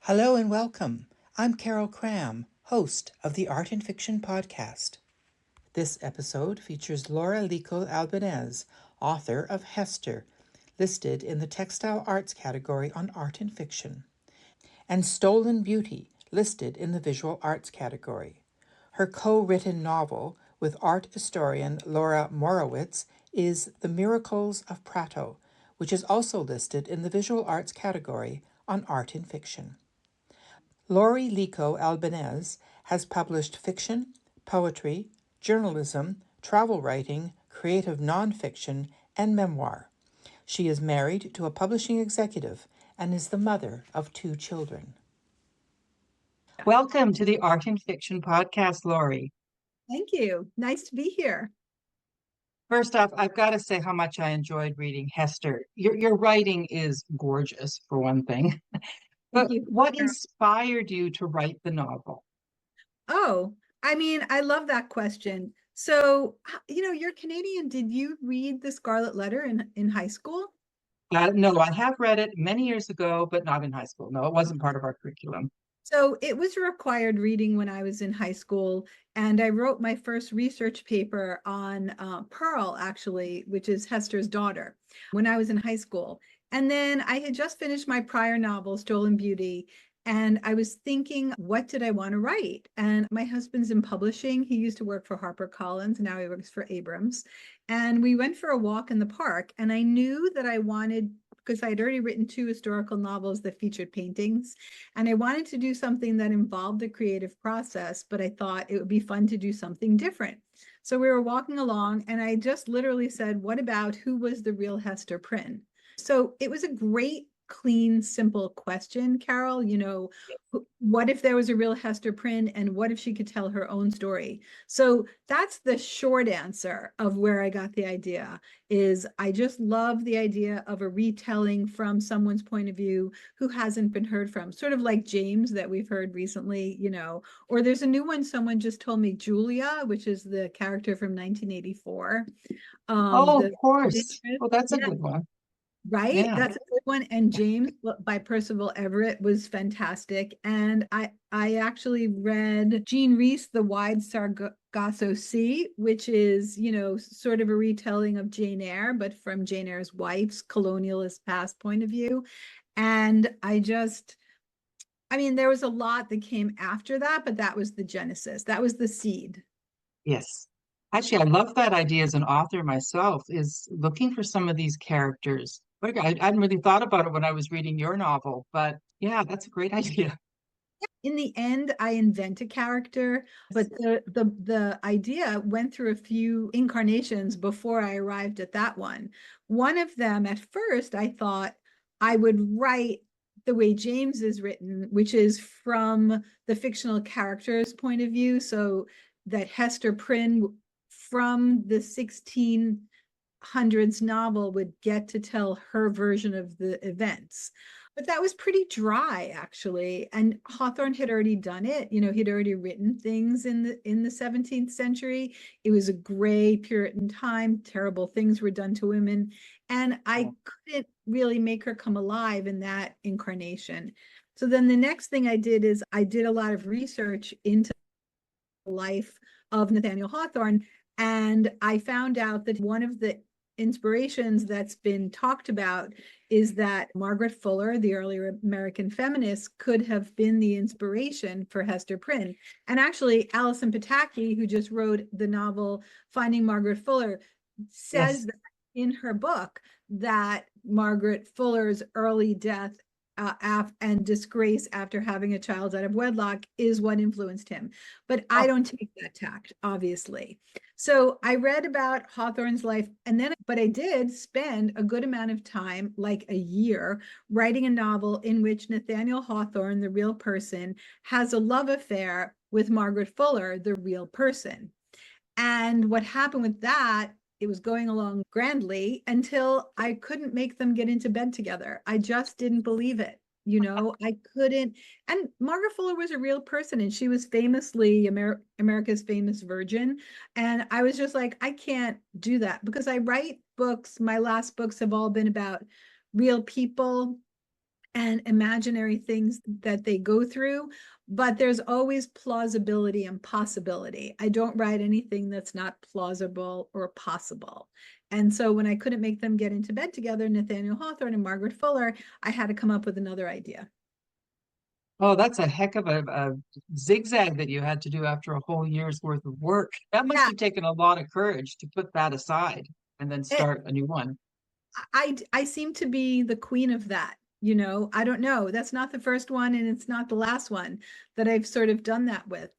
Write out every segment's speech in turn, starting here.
Hello and welcome. I'm Carol Cram, host of the Art and Fiction podcast. This episode features Laurie Lico Albanese, author of Hester, listed in the Textile Arts category on Art and Fiction, and Stolen Beauty, listed in the Visual Arts category. Her co-written novel with art historian Laura Morowitz is The Miracles of Prato, which is also listed in the Visual Arts category on Art and Fiction. Laurie Lico Albanese has published fiction, poetry, journalism, travel writing, creative nonfiction, and memoir. She is married to a publishing executive and is the mother of 2 children. Welcome to the Art and Fiction podcast, Laurie. Thank you. Nice to be here. First off, I've got to say how much I enjoyed reading Hester. Your writing is gorgeous, for one thing. But Thank you. what inspired you to write the novel? Oh, I love that question. So, you're Canadian. Did you read the Scarlet Letter in high school? No, I have read it many years ago, but not in high school. No, it wasn't part of our curriculum. So it was a required reading when I was in high school, and I wrote my first research paper on Pearl, actually, which is Hester's daughter, when I was in high school. And then I had just finished my prior novel, Stolen Beauty, and I was thinking, what did I want to write? And my husband's in publishing. He used to work for HarperCollins. Now he works for Abrams. And we went for a walk in the park, and I knew that I wanted, because I had already written 2 historical novels that featured paintings, and I wanted to do something that involved the creative process, but I thought it would be fun to do something different. So we were walking along, and I just literally said, what about who was the real Hester Prynne? So it was a great, clean, simple question, Carol. What if there was a real Hester Prynne, and what if she could tell her own story? So that's the short answer of where I got the idea. Is I just love the idea of a retelling from someone's point of view who hasn't been heard from, sort of like James that we've heard recently, or there's a new one someone just told me, Julia, which is the character from 1984. Of course. Well, that's a good one. Right? Yeah. That's a good one. And James by Percival Everett was fantastic. And I actually read Jean Rhys, The Wide Sargasso Sea, which is, sort of a retelling of Jane Eyre, but from Jane Eyre's wife's colonialist past point of view. And there was a lot that came after that, but that was the genesis. That was the seed. Yes. Actually, I love that idea as an author myself, is looking for some of these characters. I hadn't really thought about it when I was reading your novel, but yeah, that's a great idea. In the end, I invent a character, but the idea went through a few incarnations before I arrived at that one. One of them, at first, I thought I would write the way James is written, which is from the fictional character's point of view, so that Hester Prynne from the 1600s novel would get to tell her version of the events. But that was pretty dry, actually. And Hawthorne had already done it. He'd already written things in the 17th century. It was a gray Puritan time. Terrible things were done to women. And I couldn't really make her come alive in that incarnation. So then the next thing I did is I did a lot of research into the life of Nathaniel Hawthorne. And I found out that one of the inspirations that's been talked about is that Margaret Fuller, the earlier American feminist, could have been the inspiration for Hester Prynne. And actually, Alison Pataki, who just wrote the novel Finding Margaret Fuller, says that in her book that Margaret Fuller's early death and disgrace after having a child out of wedlock is what influenced him. But I don't take that tact, obviously. So I read about Hawthorne's life, but I did spend a good amount of time, like a year, writing a novel in which Nathaniel Hawthorne, the real person, has a love affair with Margaret Fuller, the real person. And what happened with that, it was going along grandly until I couldn't make them get into bed together. I just didn't believe it. I couldn't. And Margaret Fuller was a real person, and she was famously America's famous virgin. And I was just like, I can't do that, because I write books. My last books have all been about real people and imaginary things that they go through, but there's always plausibility and possibility. I don't write anything that's not plausible or possible. And so when I couldn't make them get into bed together, Nathaniel Hawthorne and Margaret Fuller, I had to come up with another idea. Oh, that's a heck of a zigzag that you had to do after a whole year's worth of work. That must Yeah, have taken a lot of courage to put that aside and then it, start a new one. I seem to be the queen of that. I don't know. That's not the first one, and it's not the last one that I've sort of done that with.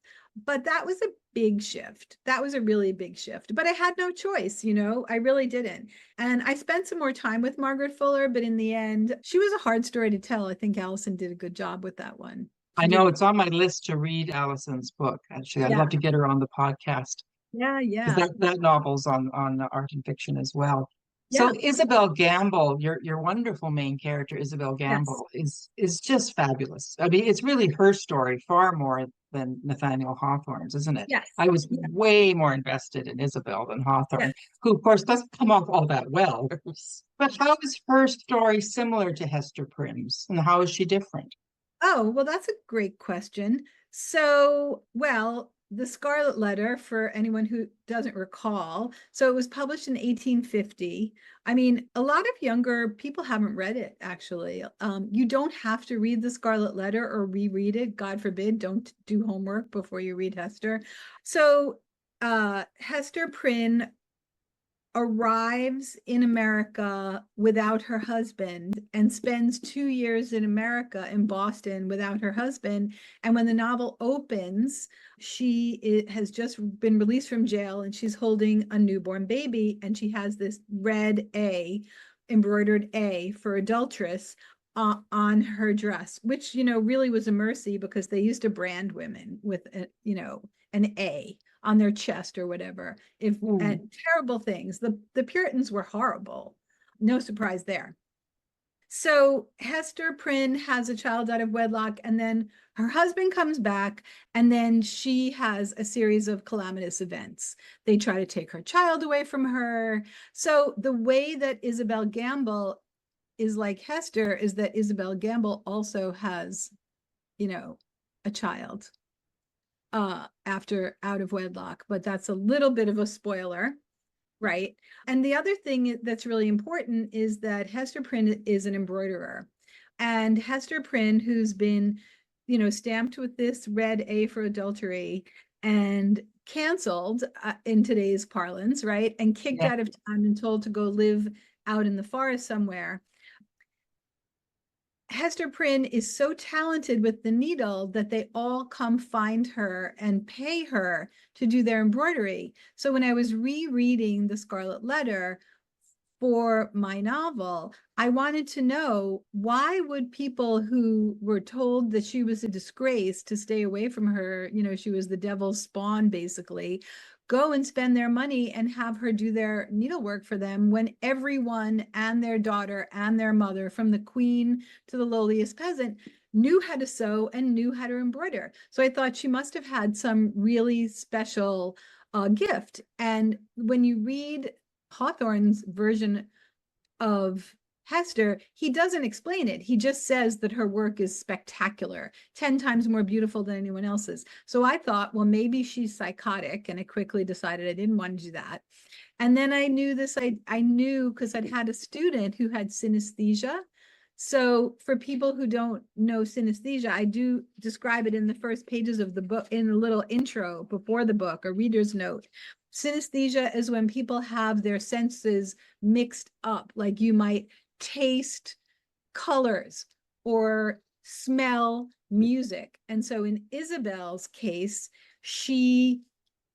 But that was a big shift. That was a really big shift. But I had no choice, I really didn't. And I spent some more time with Margaret Fuller, but in the end, she was a hard story to tell. I think Allison did a good job with that one. She I did. know it's on my list to read Allison's book. Actually, I'd Yeah, love to get her on the podcast yeah, because yeah, that novel's on art and fiction as well. So yeah. Isobel Gamble, your wonderful main character, Isobel Yes, Gamble, is just fabulous. I mean, it's really her story far more than Nathaniel Hawthorne's, isn't it? yes, I was yeah, way more invested in Isobel than yeah. Hawthorne, who of course doesn't come off all that well. But how is her story similar to Hester Prynne's, and how is she different? Oh, well, that's a great question. So, well, the Scarlet Letter, for anyone who doesn't recall, so it was published in 1850. I mean, a lot of younger people haven't read it, actually. You don't have to read the Scarlet Letter or reread it. God forbid, don't do homework before you read Hester. So, Hester Prynne arrives in America without her husband and spends 2 years in America in Boston without her husband. And when the novel opens, she has just been released from jail and she's holding a newborn baby. And she has this red A, embroidered A for adulteress on her dress, which, really was a mercy because they used to brand women with, an A on their chest or whatever. If Hmm. and terrible things. The Puritans were horrible. No surprise there. So Hester Prynne has a child out of wedlock, and then her husband comes back, and then she has a series of calamitous events. They try to take her child away from her. So the way that Isobel Gamble is like Hester is that Isobel Gamble also has, a child after out of wedlock, but that's a little bit of a spoiler, right? And the other thing that's really important is that Hester Prynne is an embroiderer. And Hester Prynne, who's been, stamped with this red A for adultery and canceled in today's parlance, right? And kicked Yeah. out of town and told to go live out in the forest somewhere. Hester Prynne is so talented with the needle that they all come find her and pay her to do their embroidery. So when I was rereading The Scarlet Letter for my novel, I wanted to know, why would people who were told that she was a disgrace to stay away from her, she was the devil's spawn basically, go and spend their money and have her do their needlework for them when everyone and their daughter and their mother, from the queen to the lowliest peasant, knew how to sew and knew how to embroider. So I thought she must have had some really special gift. And when you read Hawthorne's version of Hester, he doesn't explain it. He just says that her work is spectacular, 10 times more beautiful than anyone else's. So I thought, well, maybe she's psychotic. And I quickly decided I didn't want to do that. And then I knew this, I knew because I'd had a student who had synesthesia. So for people who don't know synesthesia, I do describe it in the first pages of the book, in a little intro before the book, a reader's note. Synesthesia is when people have their senses mixed up, like you might taste colors or smell music. And so in Isobel's case, she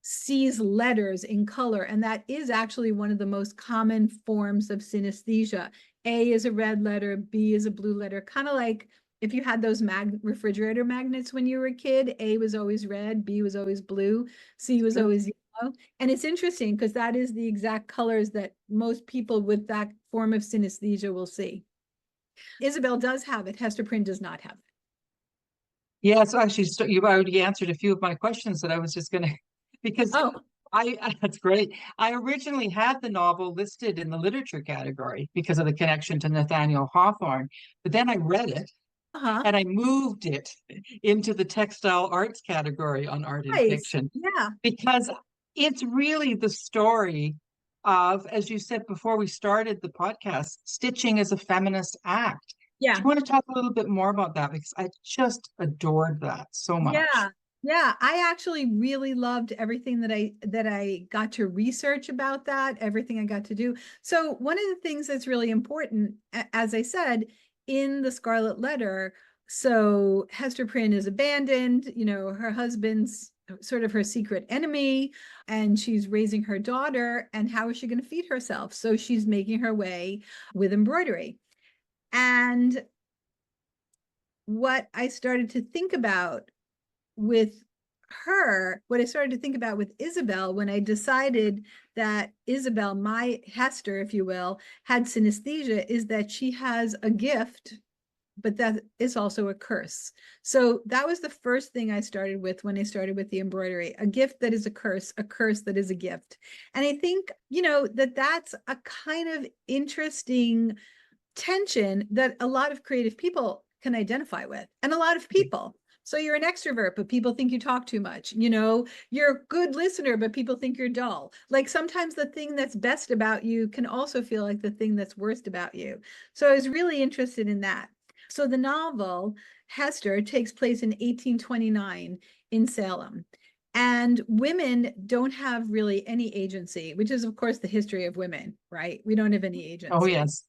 sees letters in color, and that is actually one of the most common forms of synesthesia. A is a red letter, B is a blue letter, kind of like if you had those refrigerator magnets when you were a kid. A was always red, B was always blue, C was Sure. always yellow. And it's interesting because that is the exact colors that most people with that form of synesthesia will see. Isobel does have it. Hester Prynne does not have it. Yeah, so actually, you've already answered a few of my questions that I was just going to, because Oh, That's great. I originally had the novel listed in the literature category because of the connection to Nathaniel Hawthorne, but then I read it Uh-huh. and I moved it into the textile arts category on art and Nice. fiction Yeah. because it's really the story of, as you said before we started the podcast, stitching as a feminist act. Do Yeah. you want to talk a little bit more about that? Because I just adored that so much. Yeah. Yeah, I actually really loved everything that I got to research about that, everything I got to do. So one of the things that's really important, as I said, in the Scarlet Letter, so Hester Prynne is abandoned, her husband's sort of her secret enemy, and she's raising her daughter, and how is she going to feed herself? So she's making her way with embroidery. And what I started to think about with her, what I started to think about with Isobel when I decided that Isobel, my Hester, if you will, had synesthesia, is that she has a gift, but that is also a curse. So that was the first thing I started with when I started with the embroidery, a gift that is a curse that is a gift. And I think, that's a kind of interesting tension that a lot of creative people can identify with, and a lot of people. So you're an extrovert, but people think you talk too much. You're a good listener, but people think you're dull. Like sometimes the thing that's best about you can also feel like the thing that's worst about you. So I was really interested in that. So the novel, Hester, takes place in 1829 in Salem. And women don't have really any agency, which is, of course, the history of women, right? We don't have any Oh, agency. yes.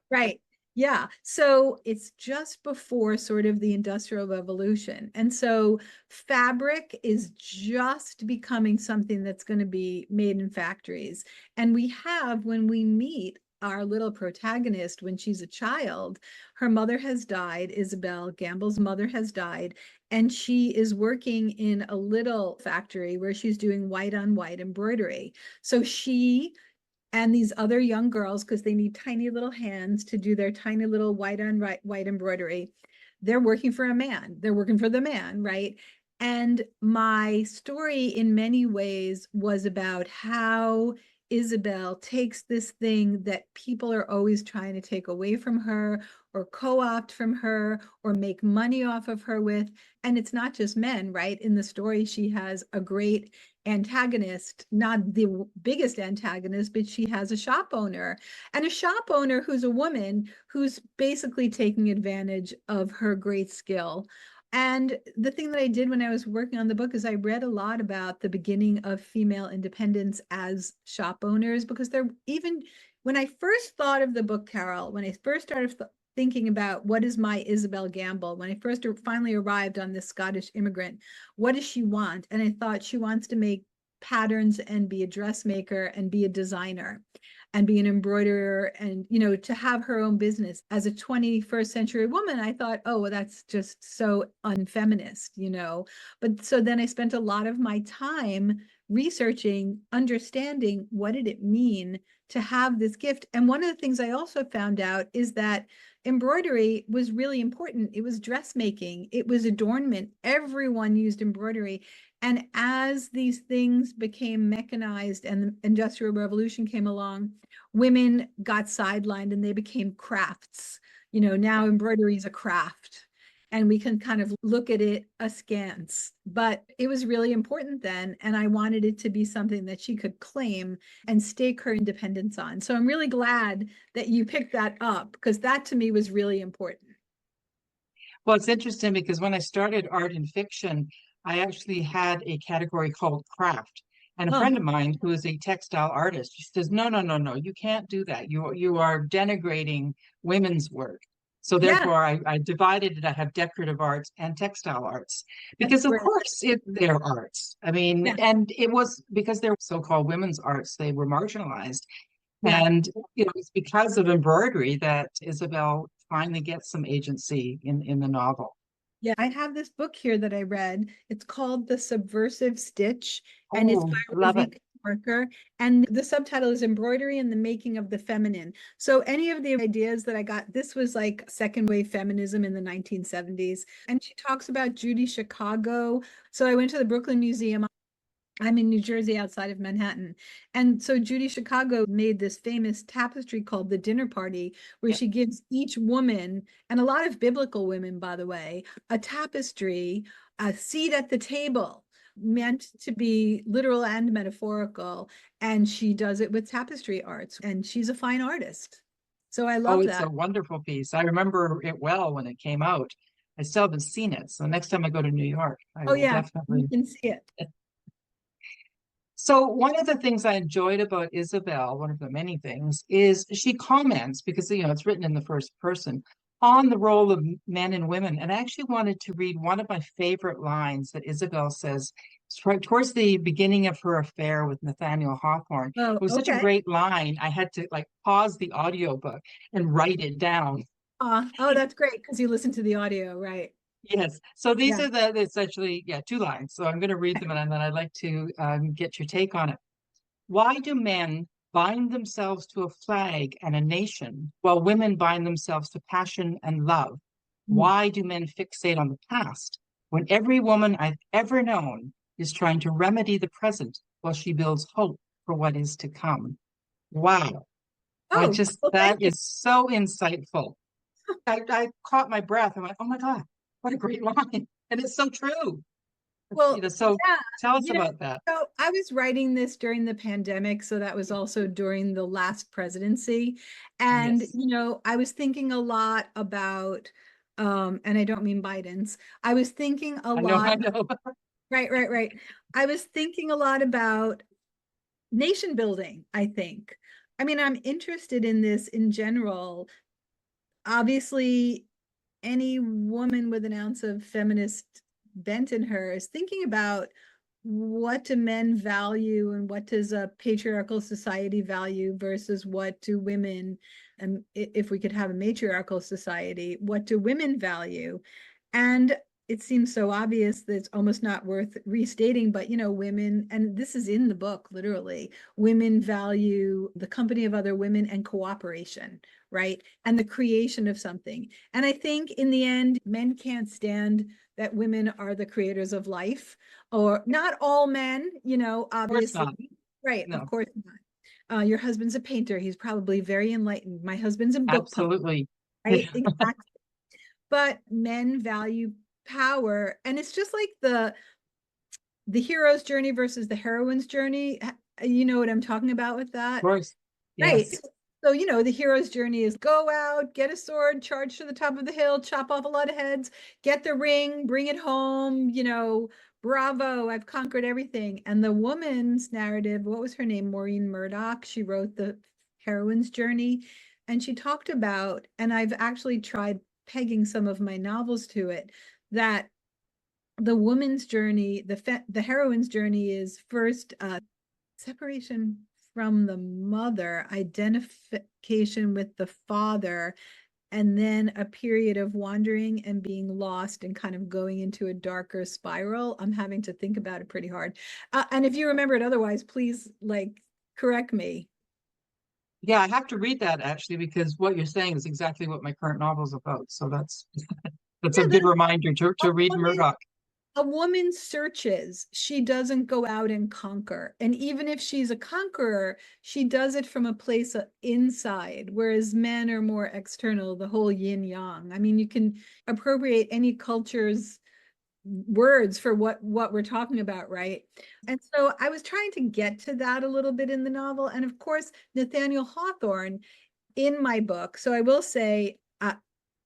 Right. Yeah. So it's just before sort of the Industrial Revolution. And so fabric is just becoming something that's going to be made in factories. And we have, when we meet our little protagonist when she's a child, her mother has died. Isobel Gamble's mother has died. And she is working in a little factory where she's doing white on white embroidery. So she and these other young girls, because they need tiny little hands to do their tiny little white on white embroidery, they're working for a man. They're working for the man, right? And my story in many ways was about how Isobel takes this thing that people are always trying to take away from her or co-opt from her or make money off of her with. And it's not just men, right? In the story, she has a great antagonist, not the biggest antagonist, but she has a shop owner, and a shop owner who's a woman who's basically taking advantage of her great skill. And the thing that I did when I was working on the book is I read a lot about the beginning of female independence as shop owners, because they're, even when I first thought of the book, Carol, when I first started thinking about what is my Isobel Gamble, when I first finally arrived on this Scottish immigrant, what does she want? And I thought she wants to make patterns and be a dressmaker and be a designer and be an embroiderer and, to have her own business. As a 21st century woman, I thought, oh, well, that's just so unfeminist, But so then I spent a lot of my time researching, understanding what did it mean to have this gift. And one of the things I also found out is that embroidery was really important. It was dressmaking, it was adornment. Everyone used embroidery. And as these things became mechanized and the Industrial Revolution came along, women got sidelined and they became crafts. Now embroidery is a craft and we can kind of look at it askance. But it was really important then. And I wanted it to be something that she could claim and stake her independence on. So I'm really glad that you picked that up, because that to me was really important. Well, it's interesting because when I started art and fiction, I actually had a category called craft. And a Oh, friend of mine who is a textile artist, she says, no, no, no, no, you can't do that. You are denigrating women's work. So yeah, therefore, I divided it. I have decorative arts and textile arts that's because, of great. course, they're arts. I mean, Yeah, and it was because they're so-called women's arts, they were marginalized. yeah. And it's because of embroidery that Isobel finally gets some agency in the novel. Yeah, I have this book here that I read. It's called The Subversive Stitch, and it's by Oh, love it. Rosika Parker. And the subtitle is Embroidery and the Making of the Feminine. So any of the ideas that I got, this was like second wave feminism in the 1970s. And she talks about Judy Chicago. So I went to the Brooklyn Museum I'm in New Jersey outside of Manhattan. And so Judy Chicago made this famous tapestry called The Dinner Party, where she gives each woman, and a lot of biblical women, by the way, a tapestry, a seat at the table, meant to be literal and metaphorical. And she does it with tapestry arts, and she's a fine artist. So I Oh, love it's that. a wonderful piece. I remember it well when it came out. I still haven't seen it. So next time I go to New York, I Oh will yeah, you definitely. can see it. So one of the things I enjoyed about Isobel, one of the many things, is she comments, because it's written in the first person, on the role of men and women. And I actually wanted to read one of my favorite lines that Isobel says towards the beginning of her affair with Nathaniel Hawthorne. Oh, It was such a okay. great line. I had to like pause the audiobook and write it down. Oh, that's great because you listen to the audio, right? Yes. So these Yeah. are the essentially, two lines. So I'm going to read them and then I'd like to get your take on it. Why do men bind themselves to a flag and a nation while women bind themselves to passion and love? Mm. Why do men fixate on the past when every woman I've ever known is trying to remedy the present while she builds hope for what is to come? Wow. Oh, well, thank That you. is so insightful. I caught my breath. I went, oh my God, what a great line. And it's so true. Well, So yeah, tell us you know, about that. so I was writing this during the pandemic, so that was also during the last presidency. And, Yes, I was thinking a lot about, and I don't mean Biden's, I was thinking a I know, I lot, know. right. I was thinking a lot about nation building, I think. I mean, I'm interested in this in general. Obviously, any woman with an ounce of feminist bent in her is thinking about what do men value and what does a patriarchal society value versus what do women, and if we could have a matriarchal society, what do women value? And it seems so obvious that it's almost not worth restating, but women, and this is in the book, literally, women value the company of other women and cooperation, right? And the creation of something. And I think in the end, men can't stand that women are the creators of life, or not all men, Of course obviously. not. Right, of No, course not. Your husband's a painter. He's probably very enlightened. My husband's a book publisher, absolutely. right? Exactly. But men value power. And it's just like the hero's journey versus the heroine's journey. You know what I'm talking about with Of that? course. Right. Yes. So, the hero's journey is go out, get a sword, charge to the top of the hill, chop off a lot of heads, get the ring, bring it home, bravo, I've conquered everything. And the woman's narrative, what was her name? Maureen Murdoch. She wrote the heroine's journey. And she talked about, and I've actually tried pegging some of my novels to it, that the woman's journey, the heroine's journey is first separation from the mother, identification with the father, and then a period of wandering and being lost and kind of going into a darker spiral. I'm having to think about it pretty hard. And if you remember it otherwise, please correct me. Yeah, I have to read that actually because what you're saying is exactly what my current novel is about. So that's a Yeah, good reminder a to read woman Murdoch. a woman searches, she doesn't go out and conquer. And even if she's a conqueror, she does it from a place inside, whereas men are more external, the whole yin yang. I mean, you can appropriate any culture's words for what we're talking about, right? And so I was trying to get to that a little bit in the novel. And of course, Nathaniel Hawthorne in my book. So I will say,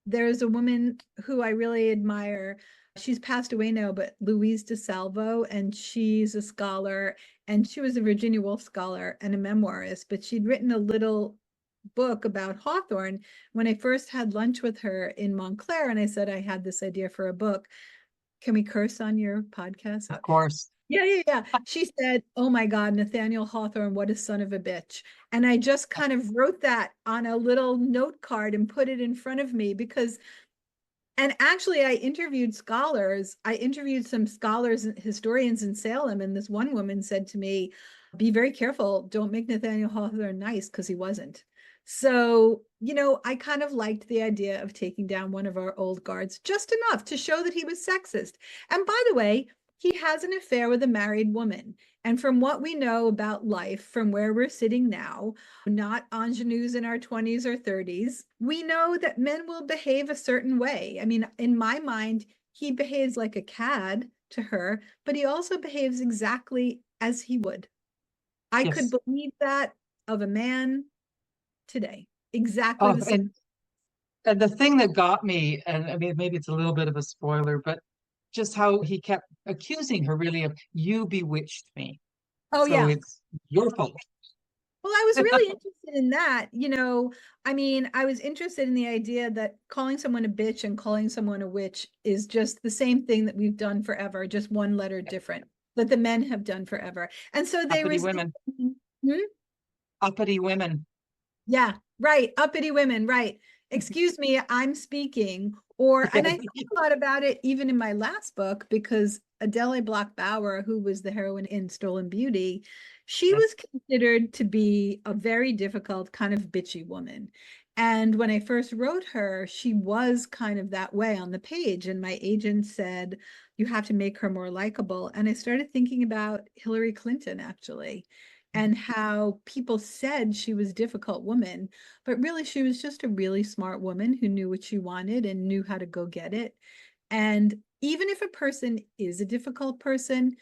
there's a woman who I really admire. She's passed away now, but Louise DeSalvo, and she's a scholar, and she was a Virginia Woolf scholar and a memoirist, but she'd written a little book about Hawthorne when I first had lunch with her in Montclair, and I said I had this idea for a book. Can we curse on your podcast? Of course. Yeah. She said, oh my God, Nathaniel Hawthorne, what a son of a bitch. And I just kind of wrote that on a little note card and put it in front of me because, and actually I interviewed scholars. I interviewed some scholars and historians in Salem. And this one woman said to me, be very careful. Don't make Nathaniel Hawthorne nice because he wasn't. So, I kind of liked the idea of taking down one of our old guards just enough to show that he was sexist. And by the way, he has an affair with a married woman. And from what we know about life, from where we're sitting now, not ingenues in our 20s or 30s, we know that men will behave a certain way. I mean, in my mind, he behaves like a cad to her, but he also behaves exactly as he would. I could Yes. believe that of a man today. Exactly Oh, the same. and the thing that got me, and I mean, maybe it's a little bit of a spoiler, but just how he kept accusing her really of, you bewitched me. Oh, So yeah. it's your fault. Well, I was really interested in that. I mean, I was interested in the idea that calling someone a bitch and calling someone a witch is just the same thing that we've done forever, just one letter different, that the men have done forever. And so they were Uppity saying, women. hmm? Uppity women. Yeah, right. Uppity women, right. Excuse me, I'm speaking. And I Yes. thought a lot about it even in my last book, because Adele Bloch-Bauer, who was the heroine in Stolen Beauty, she Yes. was considered to be a very difficult, kind of bitchy woman. And when I first wrote her, she was kind of that way on the page. And my agent said, you have to make her more likable. And I started thinking about Hillary Clinton, actually, and how people said she was a difficult woman, but really she was just a really smart woman who knew what she wanted and knew how to go get it. And even if a person is a difficult person,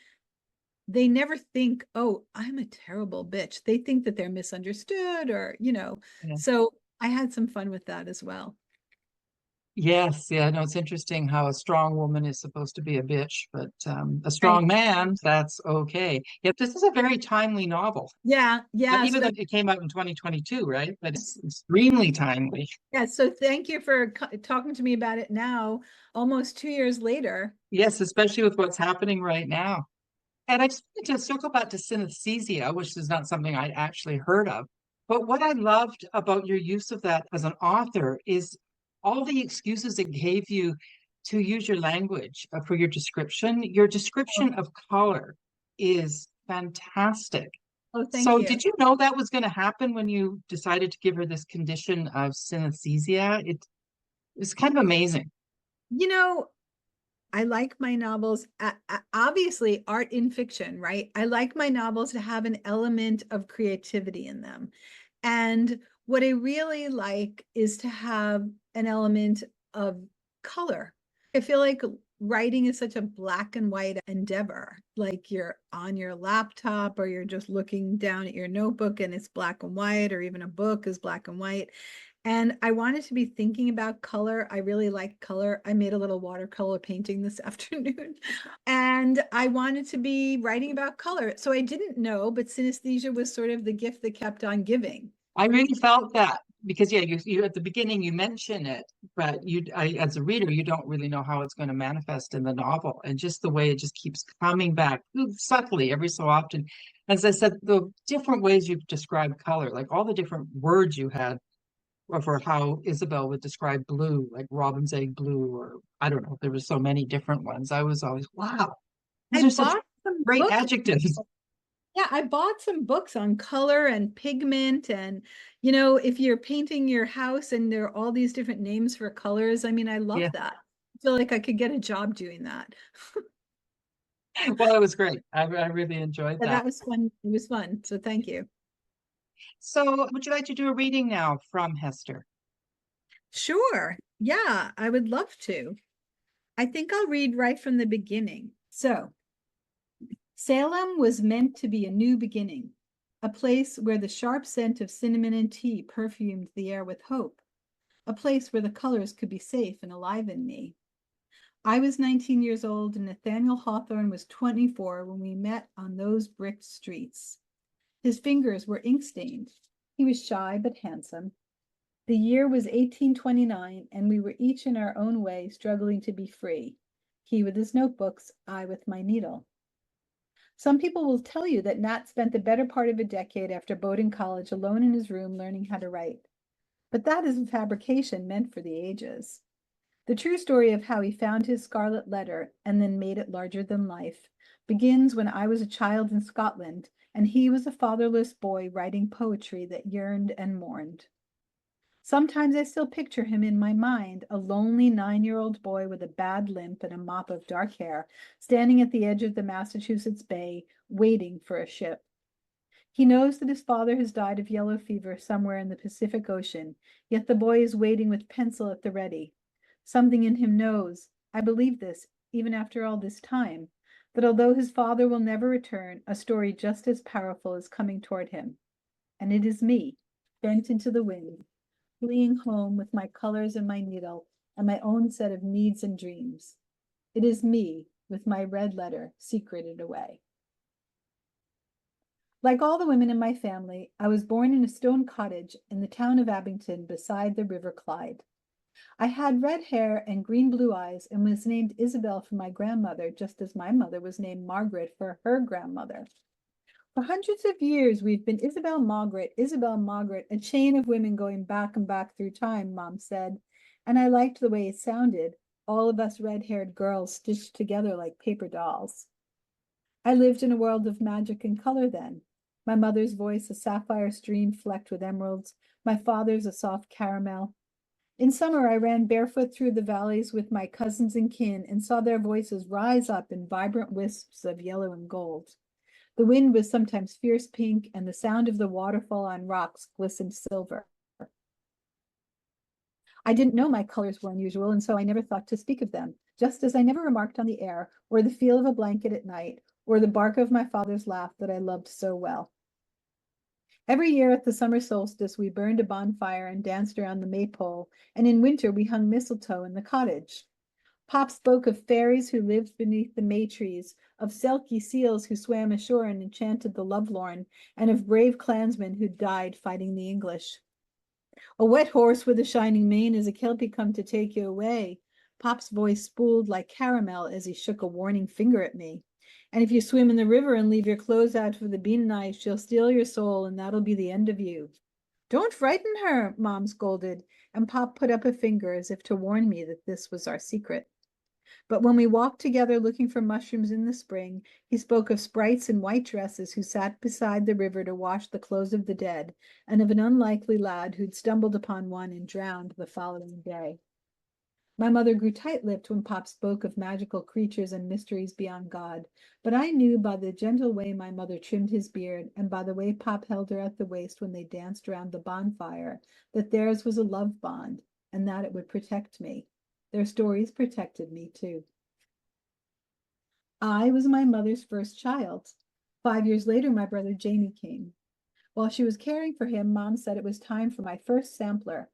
they never think, oh, I'm a terrible bitch. They think that they're misunderstood or. Yeah. So I had some fun with that as well. Yes, yeah, no, it's interesting how a strong woman is supposed to be a bitch, but a Right. strong man, that's okay. Yep, this is a very timely novel. Yeah. Yeah. So Even though that, it came out in 2022, right? But it's extremely timely. yeah. So thank you for talking to me about it now, almost 2 years later. Yes, especially with what's happening right now. And I just wanted to circle back to synesthesia, which is not something I'd actually heard of. But what I loved about your use of that as an author is all the excuses it gave you to use your language for your description. Your description of color is fantastic. Oh, thank So, you. did you know that was going to happen when you decided to give her this condition of synesthesia? It's kind of amazing. You know, I like my novels, obviously art in fiction, right? I like my novels to have an element of creativity in them. And what I really like is to have an element of color. I feel like writing is such a black and white endeavor. Like you're on your laptop or you're just looking down at your notebook and it's black and white, or even a book is black and white. And I wanted to be thinking about color. I really like color. I made a little watercolor painting this afternoon. And I wanted to be writing about color. So I didn't know, but synesthesia was sort of the gift that kept on giving. I really felt that because yeah, you at the beginning you mention it, but as a reader, you don't really know how it's going to manifest in the novel, and just the way it just keeps coming back subtly every so often. As I said, the different ways you've described color, like all the different words you had, or for how Isobel would describe blue, like robin's egg blue, or I don't know, there were so many different ones. I was always, wow, these I are such bought some great books. adjectives. Yeah, I bought some books on color and pigment. And, if you're painting your house and there are all these different names for colors, I mean, I love Yeah, that. I feel like I could get a job doing that. well, it was great. I really enjoyed Yeah, that. that was fun. It was fun. So thank you. So, would you like to do a reading now from Hester? Sure. Yeah, I would love to. I think I'll read right from the beginning. So, Salem was meant to be a new beginning, a place where the sharp scent of cinnamon and tea perfumed the air with hope, a place where the colors could be safe and alive in me. I was 19 years old and Nathaniel Hawthorne was 24 when we met on those bricked streets. His fingers were ink-stained. He was shy but handsome. The year was 1829, and we were each in our own way struggling to be free. He with his notebooks, I with my needle. Some people will tell you that Nat spent the better part of a decade after Bowdoin College alone in his room learning how to write. But that is a fabrication meant for the ages. The true story of how he found his scarlet letter and then made it larger than life begins when I was a child in Scotland and he was a fatherless boy writing poetry that yearned and mourned. Sometimes I still picture him in my mind, a lonely 9-year-old boy with a bad limp and a mop of dark hair, standing at the edge of the Massachusetts Bay, waiting for a ship. He knows that his father has died of yellow fever somewhere in the Pacific Ocean, yet the boy is waiting with pencil at the ready. Something in him knows, I believe this, even after all this time, that although his father will never return, a story just as powerful is coming toward him. And it is me, bent into the wind, fleeing home with my colors and my needle and my own set of needs and dreams. It is me with my red letter secreted away. Like all the women in my family, I was born in a stone cottage in the town of Abington beside the River Clyde. I had red hair and green-blue eyes and was named Isobel for my grandmother, just as my mother was named Margaret for her grandmother. For hundreds of years, we've been Isobel Margaret, a chain of women going back and back through time, Mom said. And I liked the way it sounded, all of us red-haired girls stitched together like paper dolls. I lived in a world of magic and color then. My mother's voice, a sapphire stream flecked with emeralds. My father's, a soft caramel. In summer, I ran barefoot through the valleys with my cousins and kin and saw their voices rise up in vibrant wisps of yellow and gold. The wind was sometimes fierce pink, and the sound of the waterfall on rocks glistened silver. I didn't know my colors were unusual, and so I never thought to speak of them, just as I never remarked on the air, or the feel of a blanket at night, or the bark of my father's laugh that I loved so well. Every year at the summer solstice, we burned a bonfire and danced around the maypole, and in winter we hung mistletoe in the cottage. Pop spoke of fairies who lived beneath the May trees, of silky seals who swam ashore and enchanted the lovelorn, and of brave clansmen who died fighting the English. A wet horse with a shining mane is a kelpie come to take you away. Pop's voice spooled like caramel as he shook a warning finger at me. And if you swim in the river and leave your clothes out for the bean knife, she'll steal your soul, and that'll be the end of you. Don't frighten her, Mom scolded, and Pop put up a finger as if to warn me that this was our secret. But when we walked together looking for mushrooms in the spring, he spoke of sprites in white dresses who sat beside the river to wash the clothes of the dead, and of an unlikely lad who'd stumbled upon one and drowned the following day. My mother grew tight-lipped when Pop spoke of magical creatures and mysteries beyond God, but I knew by the gentle way my mother trimmed his beard and by the way Pop held her at the waist when they danced around the bonfire that theirs was a love bond and that it would protect me. Their stories protected me too. I was my mother's first child. 5 years later, my brother Jamie came. While she was caring for him, Mom said it was time for my first sampler.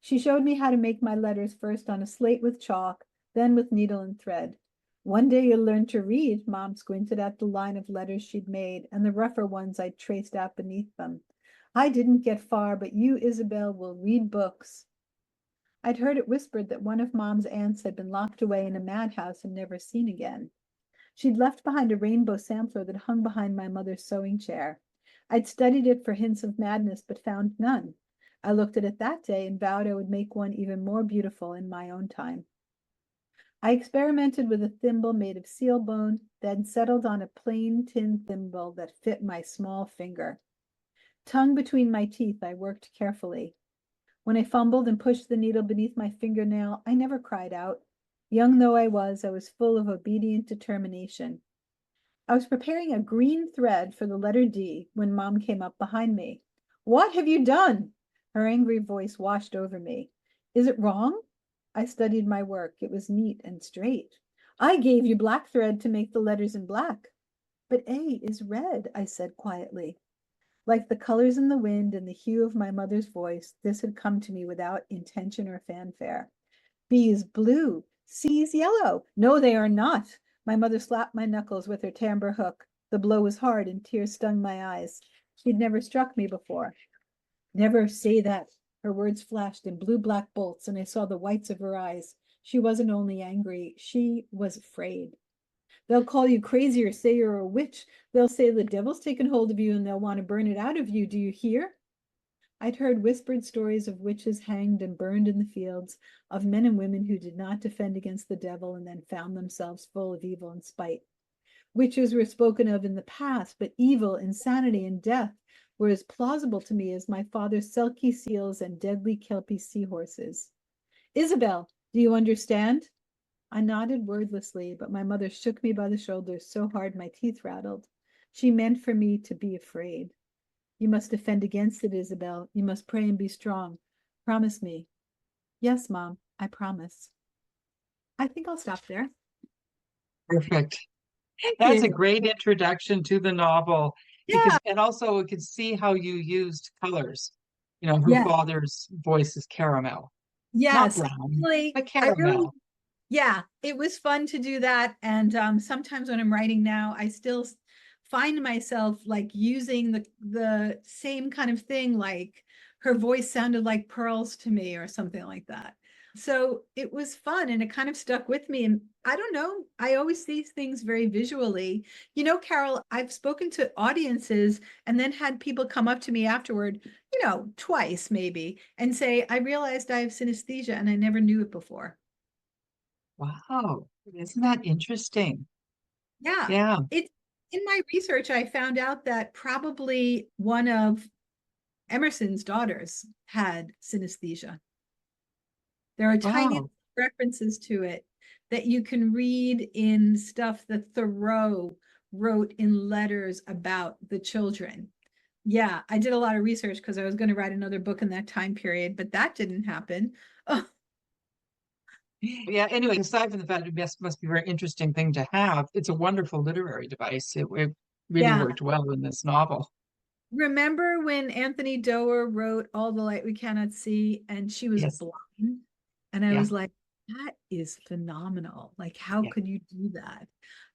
She showed me how to make my letters first on a slate with chalk, then with needle and thread. One day you'll learn to read, Mom squinted at the line of letters she'd made and the rougher ones I'd traced out beneath them. I didn't get far, but you, Isobel, will read books. I'd heard it whispered that one of Mom's aunts had been locked away in a madhouse and never seen again. She'd left behind a rainbow sampler that hung behind my mother's sewing chair. I'd studied it for hints of madness, but found none. I looked at it that day and vowed I would make one even more beautiful in my own time. I experimented with a thimble made of seal bone, then settled on a plain tin thimble that fit my small finger. Tongue between my teeth, I worked carefully. When I fumbled and pushed the needle beneath my fingernail, I never cried out. Young though I was full of obedient determination. I was preparing a green thread for the letter D when Mom came up behind me. What have you done? Her angry voice washed over me. Is it wrong? I studied my work. It was neat and straight. I gave you black thread to make the letters in black. But A is red, I said quietly. Like the colors in the wind and the hue of my mother's voice, this had come to me without intention or fanfare. B is blue. C is yellow. No, they are not. My mother slapped my knuckles with her timbre hook. The blow was hard and tears stung my eyes. She'd never struck me before. Never say that. Her words flashed in blue-black bolts, and I saw the whites of her eyes. She wasn't only angry, she was afraid. They'll call you crazy or say you're a witch. They'll say the devil's taken hold of you and they'll want to burn it out of you. Do you hear? I'd heard whispered stories of witches hanged and burned in the fields, of men and women who did not defend against the devil and then found themselves full of evil and spite. Witches were spoken of in the past, but evil, insanity, and death, were as plausible to me as my father's sulky seals and deadly kelpie seahorses. Isobel, do you understand? I nodded wordlessly, but my mother shook me by the shoulders so hard my teeth rattled. She meant for me to be afraid. You must defend against it, Isobel. You must pray and be strong. Promise me. Yes, Mom, I promise. I think I'll stop there. Perfect. Thank That's a you. great introduction to the novel Yeah. and also we could see how you used colors. Her Yes. father's voice is caramel, not Yes. brown, but I really, caramel. yeah, it was fun to do that. And sometimes when I'm writing now, I still find myself like using the same kind of thing, like her voice sounded like pearls to me or something like that. So it was fun and it kind of stuck with me. And I don't know, I always see things very visually. Carol, I've spoken to audiences and then had people come up to me afterward, twice maybe, and say, I realized I have synesthesia and I never knew it before. Wow, isn't that interesting? Yeah, Yeah. it in my research, I found out that probably one of Emerson's daughters had synesthesia. There are tiny Wow. references to it that you can read in stuff that Thoreau wrote in letters about the children. Yeah, I did a lot of research because I was going to write another book in that time period, but that didn't happen. Oh, Yeah, anyway, aside from the fact it must be a very interesting thing to have, it's a wonderful literary device. It really yeah. worked well in this novel. Remember when Anthony Doerr wrote All the Light We Cannot See and she was Yes. blind? And I Yeah. was like, that is phenomenal. Like, how Yeah. could you do that?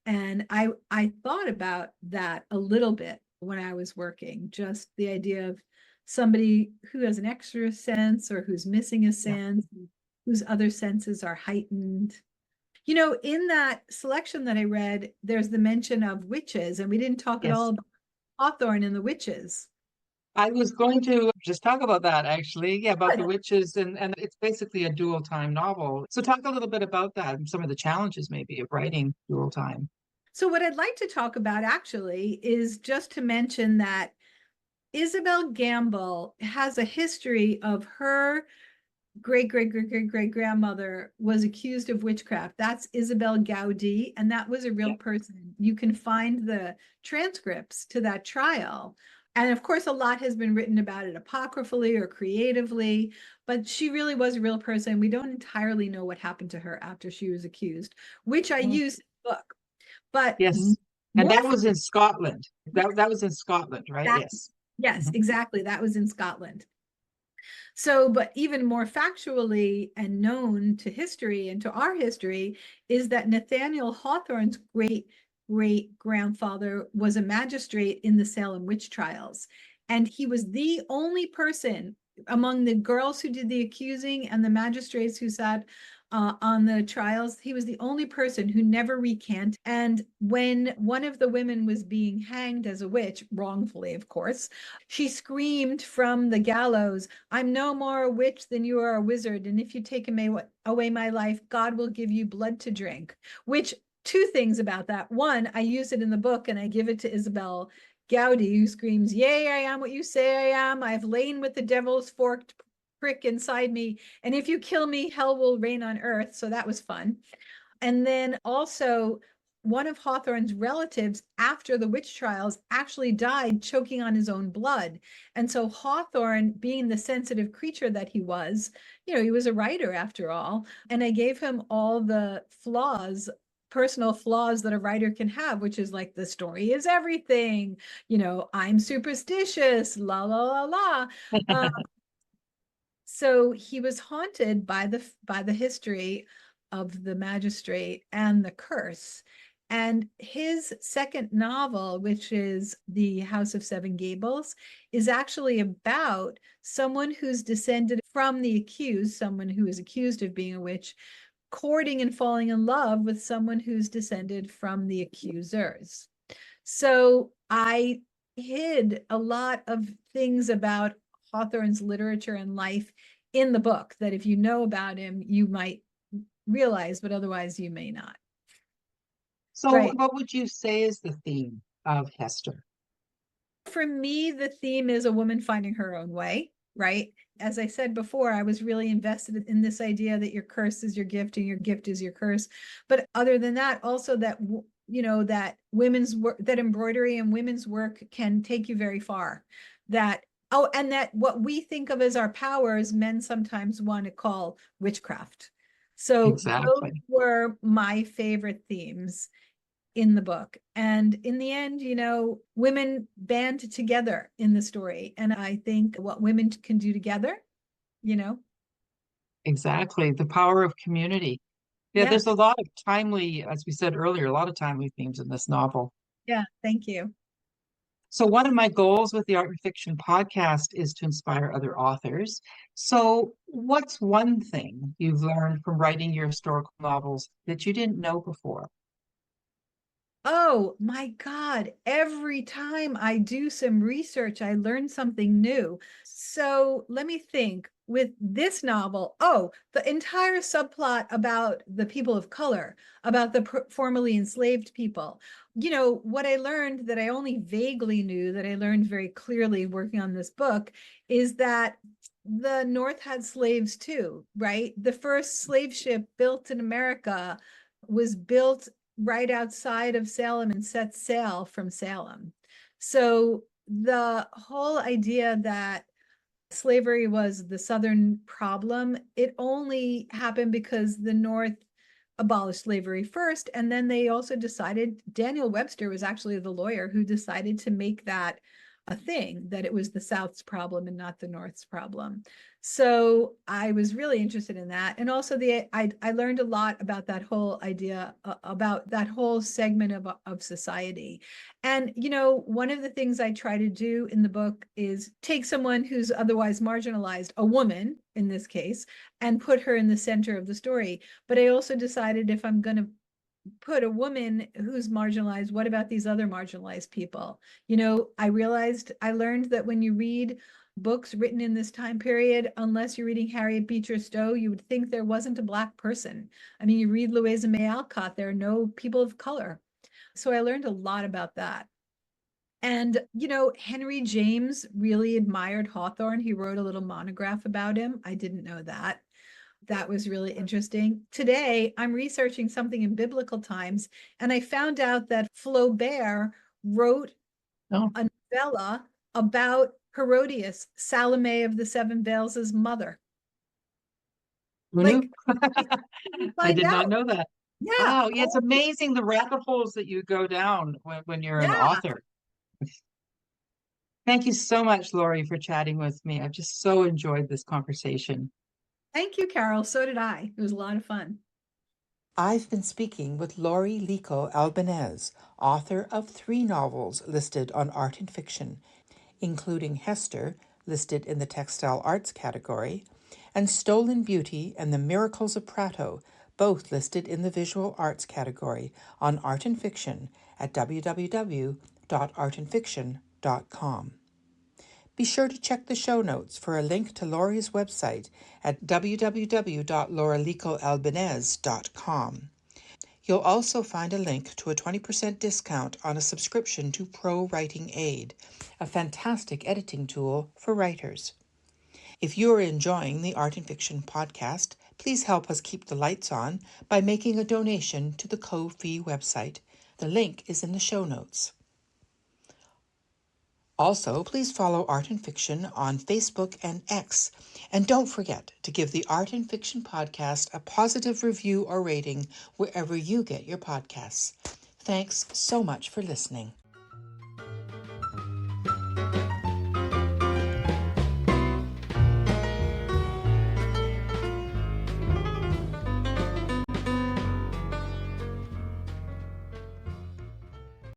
And I thought about that a little bit when I was working, just the idea of somebody who has an extra sense or who's missing a Yeah. sense, whose other senses are heightened. In that selection that I read, there's the mention of witches, and we didn't talk at all Yes. about Hawthorne and the witches. I was going to just talk about that actually. Yeah, about Good. the witches and it's basically a dual time novel. So talk a little bit about that and some of the challenges maybe of writing dual time. So, what I'd like to talk about actually is just to mention that Isobel Gamble has a history of her great great great great great grandmother was accused of witchcraft. That's Isabel Gaudi, and that was a real Yeah. person. You can find the transcripts to that trial. And of course, a lot has been written about it apocryphally or creatively, but she really was a real person. We don't entirely know what happened to her after she was accused, which I Mm. use in the book. But Yes. And more that was in Scotland. That was in Scotland, right? that, Yes. yes, Mhm. exactly. That was in Scotland. So, but even more factually and known to history and to our history is that Nathaniel Hawthorne's great great grandfather was a magistrate in the Salem witch trials. And he was the only person among the girls who did the accusing and the magistrates who sat on the trials. He was the only person who never recanted. And when one of the women was being hanged as a witch, wrongfully, of course, she screamed from the gallows, I'm no more a witch than you are a wizard. And if you take away my life, God will give you blood to drink. Which, two things about that. One, I use it in the book and I give it to Isobel Gaudi, who screams, Yea, I am what you say I am. I've lain with the devil's forked prick inside me. And if you kill me, hell will reign on earth. So that was fun. And then also, one of Hawthorne's relatives after the witch trials actually died choking on his own blood. And so Hawthorne, being the sensitive creature that he was, he was a writer after all. And I gave him all the flaws, personal flaws that a writer can have, which is like the story is everything, I'm superstitious, la la la la. So he was haunted by the history of the magistrate and the curse. And his second novel, which is The House of Seven Gables, is actually about someone who's descended from the accused, someone who is accused of being a witch, courting and falling in love with someone who's descended from the accusers. So I hid a lot of things about Hawthorne's literature and life in the book that if you know about him, you might realize, but otherwise you may not. So Right. what would you say is the theme of Hester? For me, the theme is a woman finding her own way, right? As I said before, I was really invested in this idea that your curse is your gift and your gift is your curse. But other than that, also that, that women's work, that embroidery and women's work can take you very far. That, oh, and that what we think of as our powers, men sometimes want to call witchcraft. So those Exactly. were my favorite themes in the book. And in the end, women band together in the story. And I think what women can do together, you know, Exactly. The power of community. Yeah, yeah, there's a lot of timely, as we said earlier, a lot of timely themes in this novel. yeah, thank you. So one of my goals with the Art and Fiction podcast is to inspire other authors. So what's one thing you've learned from writing your historical novels that you didn't know before? Oh my God. Every time I do some research, I learn something new. So let me think. With this novel, the entire subplot about the people of color, about the formerly enslaved people. What I learned that I only vaguely knew, that I learned very clearly working on this book, is that the North had slaves too, right? The first slave ship built in America was built right outside of Salem and set sail from Salem. So the whole idea that slavery was the Southern problem, it only happened because the North abolished slavery first. And then they also decided, Daniel Webster was actually the lawyer who decided to make that a thing, that it was the South's problem and not the North's problem. So I was really interested in that. And also I learned a lot about that whole idea, about that whole segment of society. And, one of the things I try to do in the book is take someone who's otherwise marginalized, a woman in this case, and put her in the center of the story. But I also decided, if I'm going to put a woman who's marginalized, what about these other marginalized people? I learned that when you read books written in this time period, unless you're reading Harriet Beecher Stowe, you would think there wasn't a Black person. I mean, you read Louisa May Alcott, there are no people of color. So I learned a lot about that. And, Henry James really admired Hawthorne. He wrote a little monograph about him. I didn't know that. That was really interesting. Today, I'm researching something in biblical times, and I found out that Flaubert wrote Oh, a novella about Herodias, Salome of the Seven Veils' mother. who knew? Like, I find did not out. know that. Yeah. Wow, yeah, it's amazing the rabbit holes that you go down when you're an Yeah. author. Thank you so much, Laurie, for chatting with me. I've just so enjoyed this conversation. Thank you, Carol. So did I. It was a lot of fun. I've been speaking with Laurie Lico Albanese, author of 3 novels listed on Art and Fiction, including Hester, listed in the Textile Arts category, and Stolen Beauty and the Miracles of Prato, both listed in the Visual Arts category on Art and Fiction at www.artandfiction.com. Be sure to check the show notes for a link to Laurie's website at www.lauralicoalbanese.com. You'll also find a link to a 20% discount on a subscription to Pro Writing Aid, a fantastic editing tool for writers. If you are enjoying the Art and Fiction podcast, please help us keep the lights on by making a donation to the Ko-fi website. The link is in the show notes. Also, please follow Art and Fiction on Facebook and X. And don't forget to give the Art and Fiction podcast a positive review or rating wherever you get your podcasts. Thanks so much for listening.